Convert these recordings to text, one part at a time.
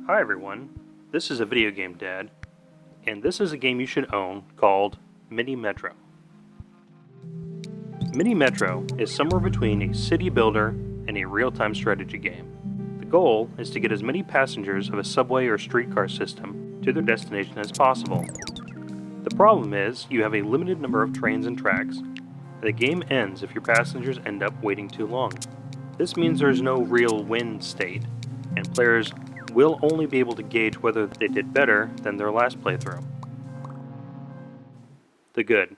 Hi everyone, this is a video game dad, and this is a game you should own called Mini Metro. Mini Metro is somewhere between a city builder and a real-time strategy game. The goal is to get as many passengers of a subway or streetcar system to their destination as possible. The problem is you have a limited number of trains and tracks, and the game ends if your passengers end up waiting too long. This means there is no real win state, and players will only be able to gauge whether they did better than their last playthrough. The good.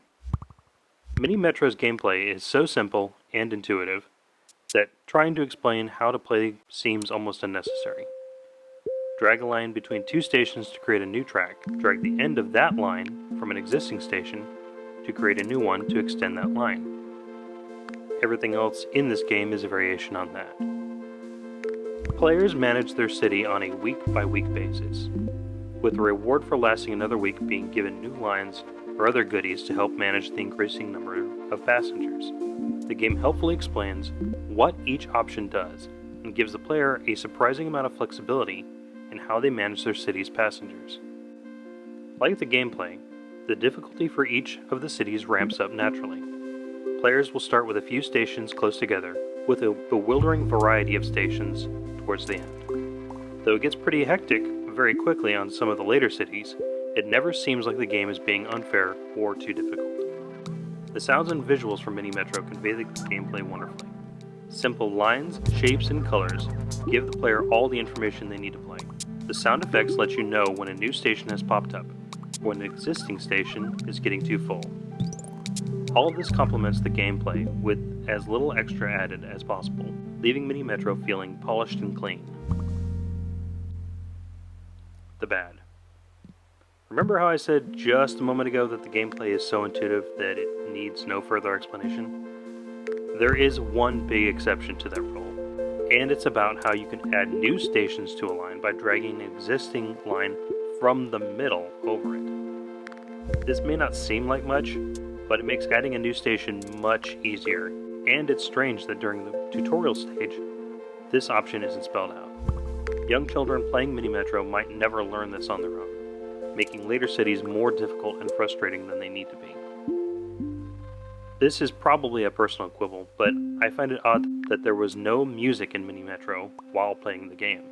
Mini Metro's gameplay is so simple and intuitive that trying to explain how to play seems almost unnecessary. Drag a line between two stations to create a new track. Drag the end of that line from an existing station to create a new one to extend that line. Everything else in this game is a variation on that. Players manage their city on a week-by-week basis, with the reward for lasting another week being given new lines or other goodies to help manage the increasing number of passengers. The game helpfully explains what each option does and gives the player a surprising amount of flexibility in how they manage their city's passengers. Like the gameplay, the difficulty for each of the cities ramps up naturally. Players will start with a few stations close together, with a bewildering variety of stations towards the end. Though it gets pretty hectic very quickly on some of the later cities, it never seems like the game is being unfair or too difficult. The sounds and visuals from Mini Metro convey the gameplay wonderfully. Simple lines, shapes, and colors give the player all the information they need to play. The sound effects let you know when a new station has popped up, or when an existing station is getting too full. All of this complements the gameplay with as little extra added as possible, leaving Mini Metro feeling polished and clean. The bad. Remember how I said just a moment ago that the gameplay is so intuitive that it needs no further explanation? There is one big exception to that rule, and it's about how you can add new stations to a line by dragging an existing line from the middle over it. This may not seem like much, but it makes adding a new station much easier, and it's strange that during the tutorial stage, this option isn't spelled out. Young children playing Mini Metro might never learn this on their own, making later cities more difficult and frustrating than they need to be. This is probably a personal quibble, but I find it odd that there was no music in Mini Metro while playing the game.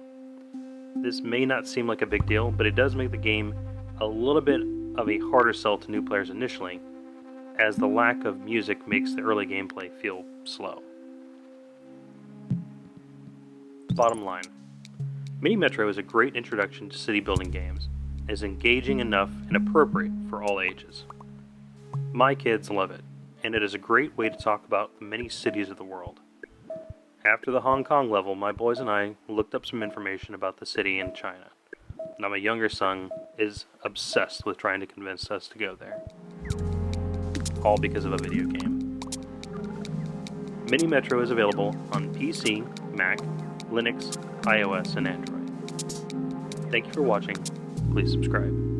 This may not seem like a big deal, but it does make the game a little bit of a harder sell to new players initially, as the lack of music makes the early gameplay feel slow. Bottom line, Mini Metro is a great introduction to city building games, and is engaging enough and appropriate for all ages. My kids love it, and it is a great way to talk about many cities of the world. After the Hong Kong level, my boys and I looked up some information about the city in China. Now my younger son is obsessed with trying to convince us to go there. All because of a video game. Mini Metro is available on PC, Mac, Linux, iOS, and Android. Thank you for watching. Please subscribe.